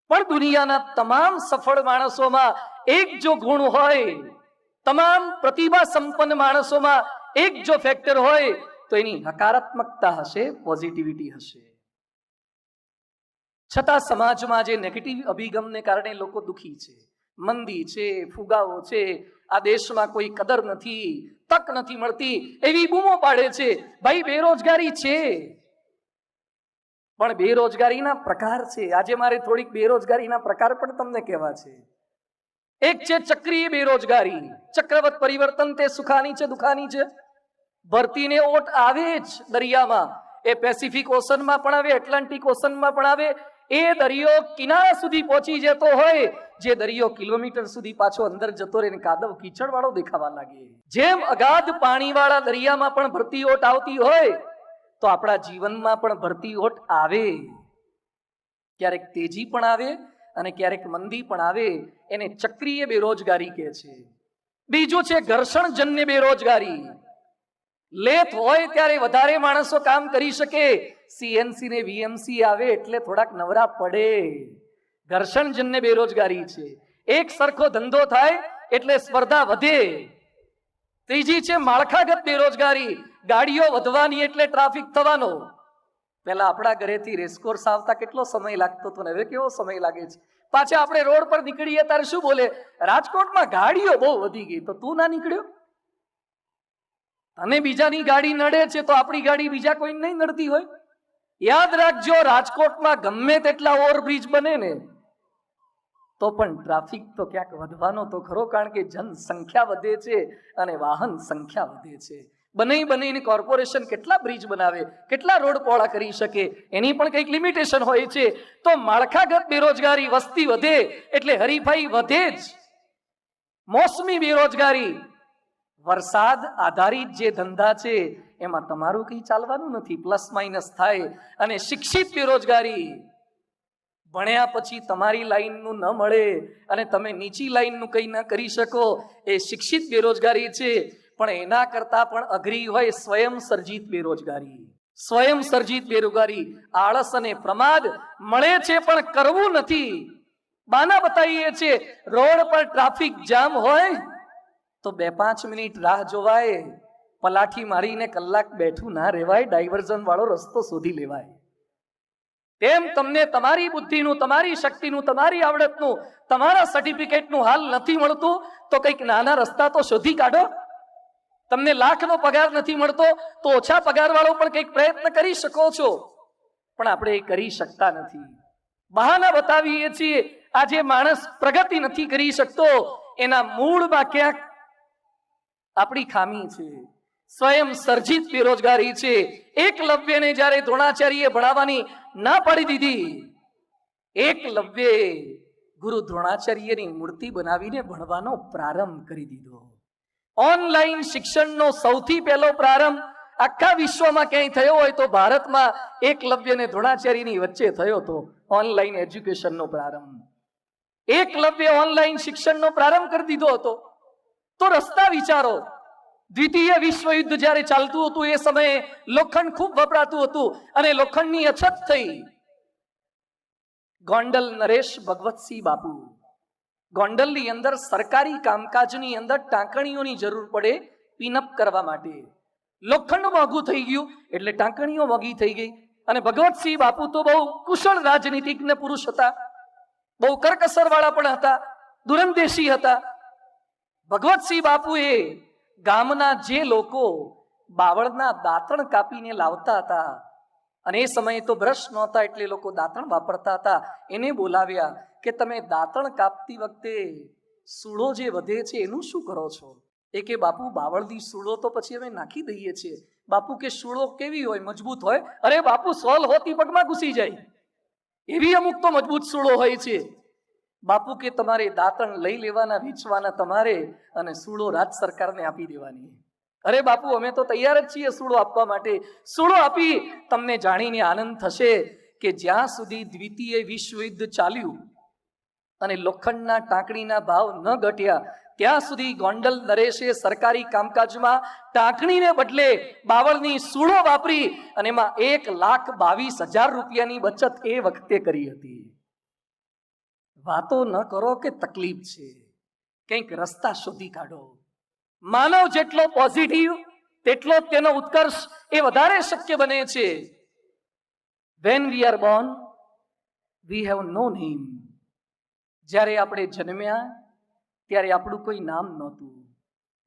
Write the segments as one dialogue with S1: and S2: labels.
S1: પણ દુનિયાના તમામ સફળ માણસોમાં એક જો ગુણ હોય, તમામ પ્રતિભા સંપન્ન માણસોમાં એક જો ફેક્ટર હોય તો એની હકારાત્મકતા હશે, પોઝિટિવિટી હશે. છતાં સમાજમાં જે નેગેટિવ અભિગમને કારણે લોકો દુખી છે, મંદી છે, ફુગાવો છે, આ દેશમાં કોઈ કદર નથી, તક નથી મળતી, એવી બૂમો પાડે છે. ભાઈ, બેરોજગારી છે, પણ બેરોજગારીના પ્રકાર છે. આજે મારે થોડીક બેરોજગારીના પ્રકાર પણ તમને કહેવા છે. એક છે ચક્રીય બેરોજગારી. ચક્રવત પરિવર્તન તે સુખાની છે દુખાની છે. ભરતીને ઓટ આવે જ દરિયામાં, એ પેસિફિક ઓશનમાં પણ આવે, એટલાન્ટિક ઓશનમાં પણ આવે. એ દરિયો કિનારા સુધી પહોંચી જતો હોય, જે દરિયો કિલોમીટર સુધી પાછો અંદર જતો રહે, કાદવ કીચડ વાળો દેખાવા લાગે. જેમ અગાધ પાણી વાળા દરિયામાં પણ ભરતી ઓટ આવતી હોય, તો આપણા જીવનમાં પણ ભરતી ઓટ આવે. ક્યારેક તેજી પણ આવે અને ક્યારેક મંદી પણ આવે. એને ચક્રીય બેરોજગારી કહે છે. બીજું છે ઘર્ષણજન્ય બેરોજગારી. લેત હોય ત્યારે વધારે માણસો કામ કરી શકે, સીએનસી ને વીએમસી આવે એટલે થોડાક નવરા પડે. ઘર્ષણજન્ય બેરોજગારી છે. એક સરખો ધંધો થાય એટલે સ્પર્ધા વધે. ત્રીજી છે માળખાગત બેરોજગારી. ગાડીઓ વધવાની એટલે ટ્રાફિક થવાનો. પહેલા આપણા ઘરેથી રેસકોર્સ આવતા કેટલો સમય લાગતો હતો ને હવે કેવો સમય લાગે છે. પાછા આપણે રોડ પર નીકળીએ ત્યારે શું બોલે, રાજકોટમાં ગાડીઓ બહુ વધી ગઈ. તો તું ના નીકળ્યો? અને બીજાની ગાડી નડે છે તો આપણી ગાડી બીજા કોઈ નહીં નડતી હોય? યાદ રાખજો, રાજકોટમાં ગમે તેટલા ઓવરબ્રિજ બને ને તો પણ ટ્રાફિક તો ક્યાંક વધવાનો તો ખરો, કારણ કે જનસંખ્યા વધે છે અને વાહન સંખ્યા વધે છે. બનીને કોર્પોરેશન કેટલા બ્રિજ બનાવે, કેટલા રોડ પહોળા કરી શકે, એની પણ કંઈક લિમિટેશન હોય છે. તો માળખાગત બેરોજગારી, વસ્તી વધે એટલે હરીફાઈ વધે જ. મોસમી બેરોજગારી, વરસાદ આધારિત જે ધંધા છે એમાં તમારું કંઈ ચાલવાનું નથી, પ્લસ માઇનસ થાય. અને શિક્ષિત બેરોજગારી, ભણ્યા પછી તમારી લાઈનનું ન મળે અને તમે નીચી લાઈનનું કંઈ ન કરી શકો, એ શિક્ષિત બેરોજગારી છે. પણ એના કરતા પણ અઘરી હોય સ્વયં સર્જિત બેરોજગારી. સ્વયં સર્જિત બેરોજગારી, આળસ અને પ્રમાદ. મળે છે પણ કરવું નથી. બાના બતાવીએ છીએ, રોડ પર ટ્રાફિક જામ હોય તો 2-5 મિનિટ રાહ જોવાય, પલાઠી મારીને કલાક બેઠું ના રહેવાય, ડાયવર્ઝન વાળો રસ્તો શોધી લેવાય. તેમ તમને તમારી બુદ્ધિનું, તમારી શક્તિનું, તમારી આવડતનું, તમારા સર્ટિફિકેટનું હાલ નથી મળતું તો કંઈક નાના રસ્તા તો શોધી કાઢો. તમને લાખનો પગાર નથી મળતો તો ઓછા પગાર વાળો પણ કંઈક પ્રયત્ન કરી શકો છો, પણ આપણે એ કરી શકતા નથી. બહાના બતાવીએ છીએ. આજે માણસ પ્રગતિ નથી કરી શકતો, એના મૂળમાં ક્યાંક આપણી ખામી છે. સ્વયં સર્જિત બેરોજગારી છે. એકલવ્યને જ્યારે દ્રોણાચાર્યએ ભણાવવાની ના પાડી દીધી, એકલવ્યે ગુરુ દ્રોણાચાર્યની મૂર્તિ બનાવીને ભણવાનો પ્રારંભ કરી દીધો. ઓનલાઈન શિક્ષણનો સૌથી પહેલો પ્રારંભ આખા વિશ્વમાં ક્યાંય થયો હોય તો ભારતમાં એકલવ્ય અને દ્રોણાચાર્યની વચ્ચે થયો હતો. ઓનલાઈન એજ્યુકેશનનો પ્રારંભ, એકલવ્ય ઓનલાઈન શિક્ષણનો પ્રારંભ કરી દીધો હતો. તો રસ્તા વિચારો. દ્વિતીય વિશ્વયુદ્ધ જ્યારે ચાલતું હતું એ સમયે લોખંડ ખૂબ વપરાતું હતું અને લોખંડની અછત થઈ. ગોંડલ નરેશ ભગવતસિંહ બાપુ, ગોંડલની અંદર સરકારી કામકાજની અંદર ટાંકણીઓની જરૂર પડે પિનઅપ કરવા માટે. લોખંડ મોંઘું થઈ ગયું એટલે ટાંકણીઓ મોંઘી થઈ ગઈ. અને ભગવતસિંહ બાપુ તો બહુ કુશળ રાજનીતિજ્ઞ પુરુષ હતા, બહુ કરકસર વાળા પણ હતા, દૂરંદેશી હતા. ભગવતસિંહ બાપુએ ગામના જે લોકો બાવળના દાંતણ કાપીને લાવતા હતા, અને એ સમયે તો બ્રશ નહોતા એટલે લોકો દાંતણ વાપરતા હતા, એને બોલાવ્યા કે તમે દાંતણ કાપતી વખતે સૂળો જે વધે છે એનું શું કરો છો? એ કે બાપુ, બાવળની સૂળો તો પછી અમે નાખી દઈએ છીએ. બાપુ કે સૂળો કેવી હોય? મજબૂત હોય? અરે બાપુ, સોલ હોતી પગમાં ઘૂસી જાય એવી અમુક તો મજબૂત સૂળો હોય છે. બાપુ કે તમારે દાંતણ લઈ લેવાના, વેચવાના તમારે, અને સૂળો રાજ સરકારને આપી દેવાની. અરે બાપુ, અમે તો તૈયાર જ છીએ સૂળો આપવા માટે. સૂળો આપી. તમને જાણીને આનંદ થશે કે જ્યાં સુધી દ્વિતીય વિશ્વયુદ્ધ ચાલ્યું અને લોખંડના ટાંકણીના ભાવ ન ઘટ્યા ત્યાં સુધી ગોંડલ નરેશે સરકારી કામકાજમાં ટાંકણીને બદલે બાવળની સૂળો વાપરી અને એમાં 1,22,000 રૂપિયાની બચત એ વખતે કરી હતી. વાતો ન કરો કે તકલીફ છે, કંઈક રસ્તા શોધી કાઢો. માનવ જેટલો પોઝિટિવ તેટલો તેનો ઉત્કર્ષ એ વધારે શક્ય બને છે. When we are born, we have no name. જ્યારે આપણે જન્મ્યા ત્યારે આપણું કોઈ નામ નહોતું.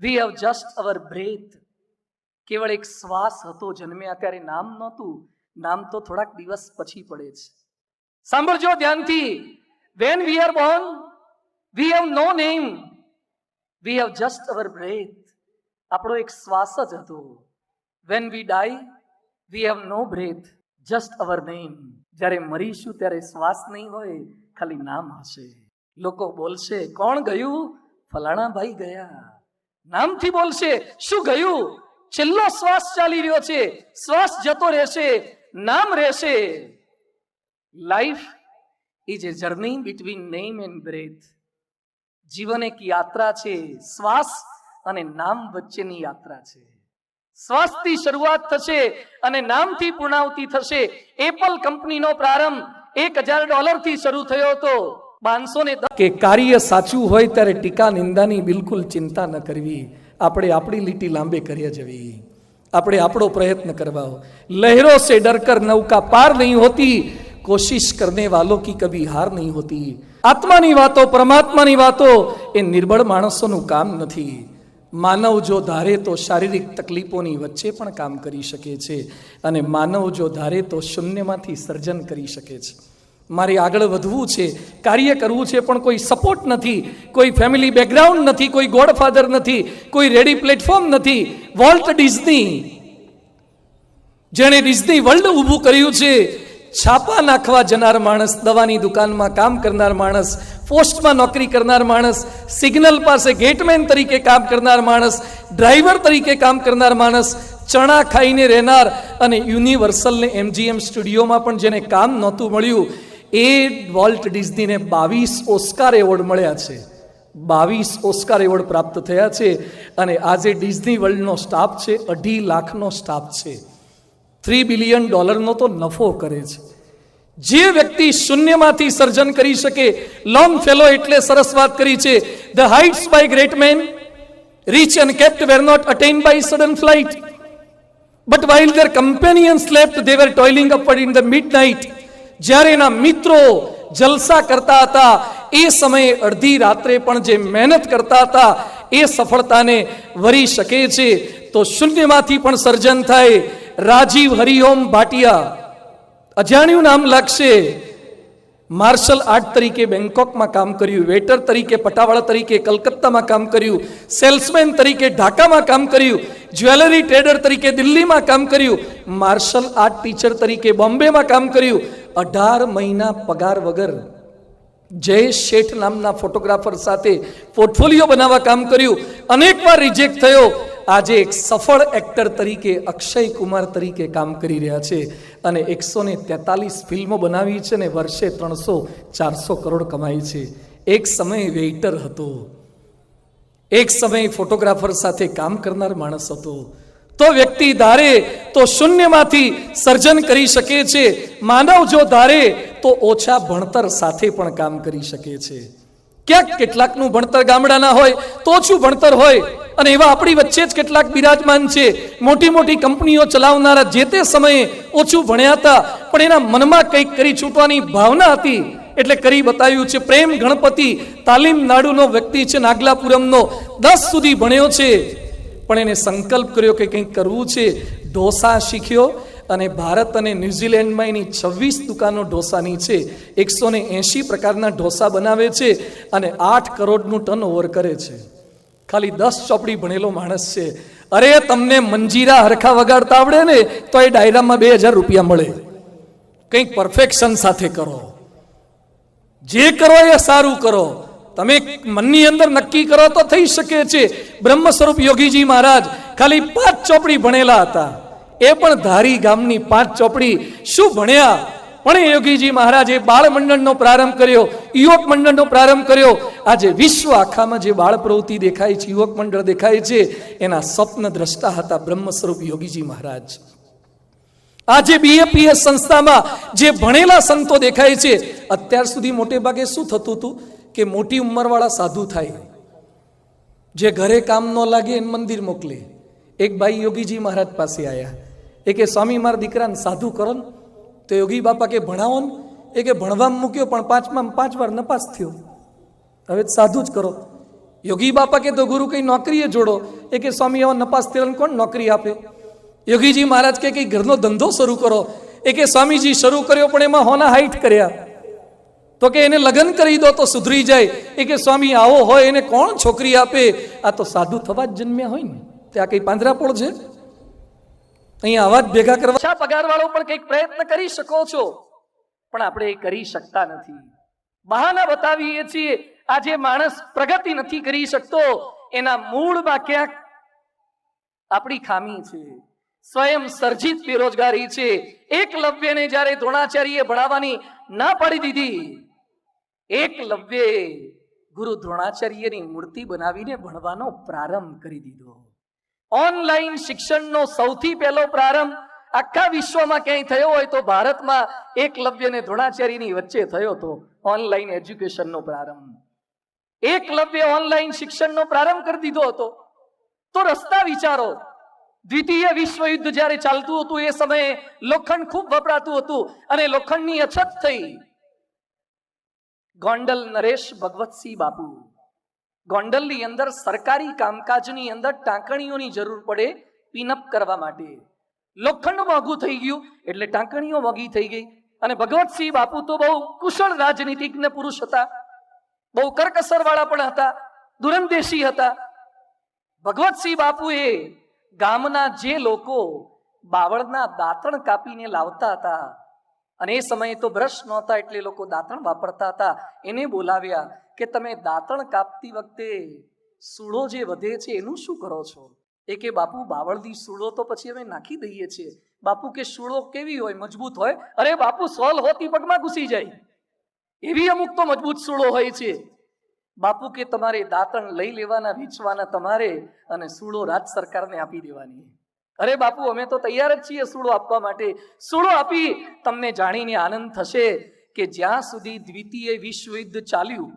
S1: We have just our breath. કેવળ એક શ્વાસ હતો. જન્મ્યા ત્યારે નામ નહોતું. નામ તો થોડાક દિવસ પછી પડે છે. સાંભળજો ધ્યાનથી. When we are born, we have no name. We have just our breath. આપણો એક શ્વાસ જ હતો. When we die, we have no breath, just our name. જ્યારે મરીશું ત્યારે શ્વાસ નહીં હોય, ખાલી નામ હશે. લોકો બોલશે, કોણ ગયું? ફલાણા ભાઈ ગયા. નામથી બોલશે. શું ગયું? છેલ્લો શ્વાસ ચાલી રહ્યો છે. શ્વાસ જતો રહેશે, નામ રહેશે. Life is a journey between name and breath. જીવન એક યાત્રા છે. શ્વાસ અને નામ વચ્ચેની યાત્રા છે. શ્વાસથી શરૂઆત થશે અને નામથી પૂર્ણાવતિ થશે. એપલ કંપનીનો પ્રારંભ $1,000 થી શરૂ થયો હતો. 510 કે કાર્ય સાચું હોય ત્યારે ટીકા નિંદાની બિલકુલ ચિંતા ન કરવી. આપણે આપણી લીટી લાંબે કરી જવી. આપણે આપણો પ્રયત્ન કરવા. લહેરોं से डरकर नौका पार नहीं होती, कोशिश करने वालों की कभी हार नहीं होती. આત્માની વાતો, પરમાત્માની વાતો એ નિર્બળ માણસોનું કામ નથી. માનવ જો ધારે તો શારીરિક તકલીફોની વચ્ચે પણ કામ કરી શકે છે અને માનવ જો ધારે તો શૂન્યમાંથી સર્જન કરી શકે છે. મારે આગળ વધવું છે, કાર્ય કરવું છે, પણ કોઈ સપોર્ટ નથી, કોઈ ફેમિલી બેકગ્રાઉન્ડ નથી, કોઈ ગોડફાધર નથી, કોઈ રેડી પ્લેટફોર્મ નથી. વોલ્ટ ડિઝની, જેણે ડિઝની વર્લ્ડ ઊભું કર્યું છે, છાપા નાખવા જનાર માણસ, દવાની દુકાનમાં કામ કરનાર માણસ, પોસ્ટમાં નોકરી કરનાર માણસ, સિગ્નલ પાસે ગેટમેન તરીકે કામ કરનાર માણસ, ડ્રાઈવર તરીકે કામ કરનાર માણસ, ચણા ખાઈને રહેનાર અને યુનિવર્સલને MGM સ્ટુડિયોમાં પણ જેને કામ નહોતું મળ્યું, એ વોલ્ટ ડિઝનીને 22 ઓસ્કાર એવોર્ડ મળ્યા છે. 22 ઓસ્કાર એવોર્ડ પ્રાપ્ત થયા છે. અને આજે ડિઝની વર્લ્ડનો સ્ટાફ છે 2.5 લાખનો સ્ટાફ છે. $3 બિલિયન તો નફો કરે છે. જે વ્યક્તિ શૂન્યમાંથી સર્જન કરી શકે, લોંગ ફેલો એટલે સરસ વાત કરી છે. The heights by great men, reach and kept were not attained by sudden flight, but while their companion slept they were toiling upward in the midnight. જ્યારે એના મિત્રો જલસા કરતા હતા એ સમયે અડધી રાત્રે પણ જે મહેનત કરતા હતા એ સફળતાને વરી શકે છે. તો શૂન્યમાંથી પણ સર્જન થાય. રાજીવ હરિઓમ ભાટિયા, અજાણ્યું નામ લાગશે. માર્શલ આર્ટ તરીકે બેંકોકમાં કામ કર્યું, વેટર તરીકે પટાવાળા તરીકે કલકત્તામાં કામ કર્યું, સેલ્સમેન તરીકે ઢાકામાં કામ કર્યું, જ્વેલરી ટ્રેડર તરીકે દિલ્હીમાં કામ કર્યું, માર્શલ આર્ટ ટીચર તરીકે બોમ્બેમાં કામ કર્યું. 18 મહિના પગાર વગર જય શેઠ નામના ફોટોગ્રાફર સાથે પોર્ટફોલિયો બનાવવા કામ કર્યું. અનેક વાર રિજેક્ટ થયો. આજે એક સફળ એક્ટર તરીકે અક્ષય કુમાર તરીકે કામ કરી રહ્યા છે અને 143 ફિલ્મો બનાવી છે ને વર્ષે 300-400 કરોડ કમાઈ છે. એક સમય વેઇટર હતો, એક સમય ફોટોગ્રાફર સાથે કામ કરનાર માણસ હતો. તો વ્યક્તિ ધારે તો શૂન્યમાંથી સર્જન કરી શકે છે. માનવ જો ધારે તો ઓછા ભણતર સાથે પણ કામ કરી શકે છે. ક્યાંક કેટલાકનું ભણતર ગામડાના હોય તો ઓછું ભણતર હોય, અને એવા આપણી વચ્ચે જ કેટલાક બિરાજમાન છે. મોટી મોટી કંપનીઓ ચલાવનારા જે તે સમયે ઓછું ભણ્યા હતા, પણ એના મનમાં કંઈક કરી છૂટવાની ભાવના હતી એટલે કરી બતાવ્યું છે. પ્રેમ ગણપતિ તામિલનાડુનો વ્યક્તિ છે, નાગલાપુરમનો, 10 સુધી ભણ્યો છે, પણ એને સંકલ્પ કર્યો કે કંઈક કરવું છે. ઢોસા શીખ્યો અને ભારત અને ન્યુઝીલેન્ડમાં એની 26 દુકાનો ઢોસાની છે. 180 પ્રકારના ઢોસા બનાવે છે અને 8 કરોડનું ટર્નઓવર કરે છે. ખાલી 10 ચોપડી ભણેલો માણસ છે. અરે તમને મંજીરા હરખા વગાડતા આવડે ને તો એ ડાયરામાં 2000 રૂપિયા મળે. કંઈક પરફેક્શન સાથે કરો, જે કરો એ સારું કરો. તમે મનની અંદર નક્કી કરો તો થઈ શકે છે. બ્રહ્મ સ્વરૂપ યોગીજી મહારાજ ખાલી 5 ચોપડી ભણેલા હતા, એ પણ ધારી ગામની 5 ચોપડી. શું ભણ્યા? પણ યોગીજી મહારાજે બાળ મંડળનો પ્રારંભ કર્યો, યુવક મંડળનો પ્રારંભ કર્યો. આજે વિશ્વ આખામાં જે બાળ પ્રવૃત્તિ દેખાય છે, યુવક મંડળ દેખાય છે, એના સ્વપ્ન દ્રષ્ટા હતા બ્રહ્મ સ્વરૂપ યોગીજી મહારાજ.
S2: આજે બીએપીએસ સંસ્થામાં જે ભણેલા સંતો દેખાય છે, અત્યાર સુધી મોટે ભાગે શું થતું હતું કે મોટી ઉંમરવાળા સાધુ થાય, જે ઘરે કામ ન લાગે એને મંદિર મોકલે. એક ભાઈ યોગીજી મહારાજ પાસે આવ્યા, એ કે સ્વામી મારા દીકરાને સાધુ કરો ને. તો યોગી બાપા કે ભણાવો ને. એ કે ભણવામાં મૂક્યો પણ 5માં 5 વાર નપાસ થયો, હવે સાધુ જ કરો. યોગી બાપા કે તો ગુરુ કઈ નોકરીએ જોડો. એ કે સ્વામી એવા નપાસ થયેલા કોણ નોકરી આપે? યોગીજી મહારાજ કે કઈ ઘરનો ધંધો શરૂ કરો. એ કે સ્વામીજી શરૂ કર્યો પણ એમાં હોના હાઈટ કર્યા, તો કે એને લગ્ન કરી દો તો સુધરી જાય. એ કે સ્વામી આવો હોય એને કોણ છોકરી આપે? આ તો સાધુ થવા જ જન્મ્યા હોય ને, ત્યાં કઈ પાંજરાપોળ છે? અહીંયા આવાજ ભેગા કરવા.
S1: ઓછા પગાર વાળો પણ કંઈક પ્રયત્ન કરી શકો છો, પણ આપણે એ કરી શકતા નથી. બહાના બતાવીએ છીએ. આજે માણસ પ્રગતિ નથી કરી શકતો, એના મૂળમાં ક્યાંક આપણી ખામી છે, સ્વયં સર્જિત બેરોજગારી છે. એકલવ્યને જ્યારે દ્રોણાચાર્યએ ભણાવવાની ના પાડી દીધી, એકલવ્યે ગુરુ દ્રોણાચાર્યની મૂર્તિ બનાવીને ભણવાનો પ્રારંભ કરી દીધો. ઓનલાઈન શિક્ષણનો સૌથી પહેલો પ્રારંભ આખા વિશ્વમાં ક્યાંય થયો હોય તો ભારતમાં એકલવ્ય અને દ્રોણાચાર્યની વચ્ચે થયો હતો. ઓનલાઈન એજ્યુકેશનનો પ્રારંભ, એકલવ્ય ઓનલાઈન શિક્ષણનો પ્રારંભ કરી દીધો હતો. તો રસ્તા વિચારો. દ્વિતીય વિશ્વ યુદ્ધ જ્યારે ચાલતું હતું એ સમયે લોખંડ ખૂબ વપરાતું હતું અને લોખંડની અછત થઈ. ગોંડલ નરેશ ભગવતસિંહ બાપુ, ગોંડલની અંદર સરકારી કામકાજની અંદર ટાંકણીઓની જરૂર પડે પિનઅપ કરવા માટે. લોખંડ મોંઘું થઈ ગયું એટલે ટાંકણીઓ મોંઘી થઈ ગઈ. અને ભગવતસિંહ બાપુ તો બહુ કુશળ રાજનીતિજ્ઞ પુરુષ હતા, બહુ કરકસર વાળા પણ હતા, દૂરંદેશી હતા. ભગવતસિંહ બાપુએ ગામના જે લોકો બાવળના દાંતણ કાપીને લાવતા હતા, અને એ સમયે તો બ્રશ નહોતા એટલે લોકો દાંતણ વાપરતા હતા, એને બોલાવ્યા કે તમે દાંતણ કાપતી વખતે સૂળો જે વધે છે એનું શું કરો છો? એ કે બાપુ બાવળની સૂળો તો પછી અમે નાખી દઈએ છીએ. બાપુ કે સૂળો કેવી હોય? મજબૂત હોય? અરે બાપુ સોલ હોતી પગમાં ઘૂસી જાય એવી અમુક તો મજબૂત સૂળો હોય છે. બાપુ કે તમારે દાંતણ લઈ લેવાના, વેચવાના તમારે, અને સૂળો રાજ સરકારને આપી દેવાની. અરે બાપુ અમે તો તૈયાર જ છીએ સૂળો આપવા માટે. સૂળો આપી તમને જાણીને આનંદ થશે કે જ્યાં સુધી દ્વિતીય વિશ્વ યુદ્ધ ચાલ્યું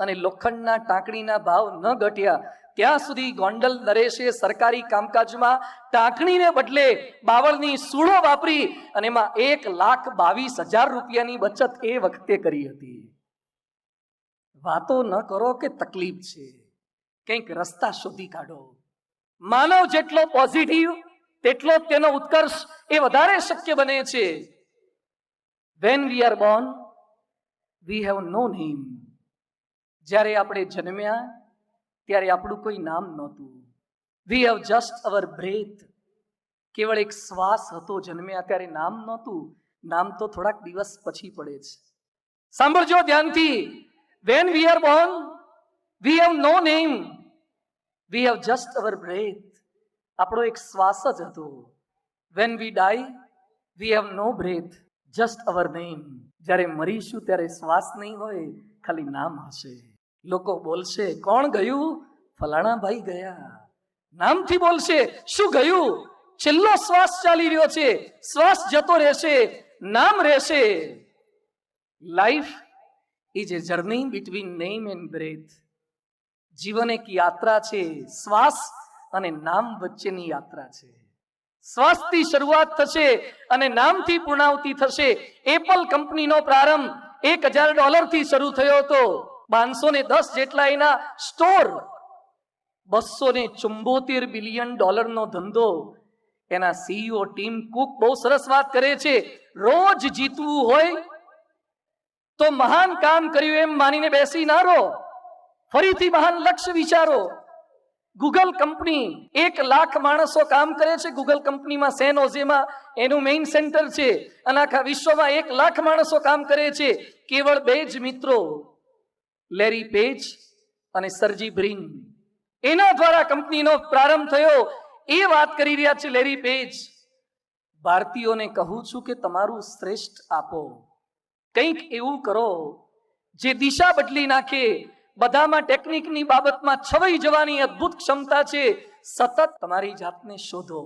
S1: અને લોખંડના ટાંકણીના ભાવ ન ઘટ્યા ત્યાં સુધી ગોંડલ નરેશે સરકારી કામકાજમાં ટાંકણીને બદલે બાવળની સૂળો વાપરી અને એમાં 1,22,000 રૂપિયાની બચત એ વખતે કરી હતી. વાતો ન કરો કે તકલીફ છે, કંઈક રસ્તા શોધી કાઢો. માનવ જેટલો પોઝિટિવ તેટલો તેનો ઉત્કર્ષ એ વધારે શક્ય બને છે. When we are born, we have no name. જ્યારે આપણે જન્મ્યા ત્યારે આપણું કોઈ નામ નહોતું. We have just our breath. કેવળ એક શ્વાસ હતો. જન્મ્યા ત્યારે નામ નહોતું. નામ તો થોડાક દિવસ પછી પડે છે. સાંભળજો ધ્યાનથી. When we are born, we have no name. We have just our breath. આપણો એક શ્વાસ જ હતો. When we die, we have no breath, just our name. જ્યારે મરીશું ત્યારે શ્વાસ નહીં હોય, ખાલી નામ હશે. લોકો બોલશે કોણ ગયું? ફલાણા ભાઈ ગયા. નામથી બોલશે. શું ગયું? છેલ્લો શ્વાસ ચાલી રહ્યો છે, શ્વાસ જતો રહેશે, નામ રહેશે. Life is a journey between name and breath. જીવન એક યાત્રા છે, શ્વાસ અને નામ વચ્ચેની યાત્રા છે. શ્વાસથી શરૂઆત થશે અને નામથી પૂર્ણાવતી થશે. એપલ કંપનીનો પ્રારંભ $1,000 થી શરૂ થયો હતો. 510 જેટલા એના સ્ટોર, $274 બિલિયન નો ધંધો. એના સીઈઓ ટીમ કુક બહુ સરસ વાત કરે છે. રોજ જીતવું હોય તો મહાન કામ કર્યું એમ માનીને બેસી ના રહો, ફરીથી મહાન લક્ષ્ય વિચારો. ગૂગલ કંપની 1 લાખ માણસો કામ કરે છે. ગૂગલ કંપનીમાં સેન ઓઝેમાં એનું મેઇન સેન્ટર છે અને આખા વિશ્વમાં 1 લાખ માણસો કામ કરે છે. કેવળ 2 જ મિત્રો, લેરી પેજ અને સર્જી બ્રિન, એના દ્વારા કંપનીનો પ્રારંભ થયો. એ વાત કરી રહ્યા છે લેરી પેજ. ભારતીયોને કહું છું કે તમારું શ્રેષ્ઠ આપો, કંઈક એવું કરો જે દિશા બદલી નાખે. બધામાં ટેકનિકની બાબતમાં છવાઈ જવાની અદ્ભુત ક્ષમતા છે. સતત તમારી જાતને શોધો.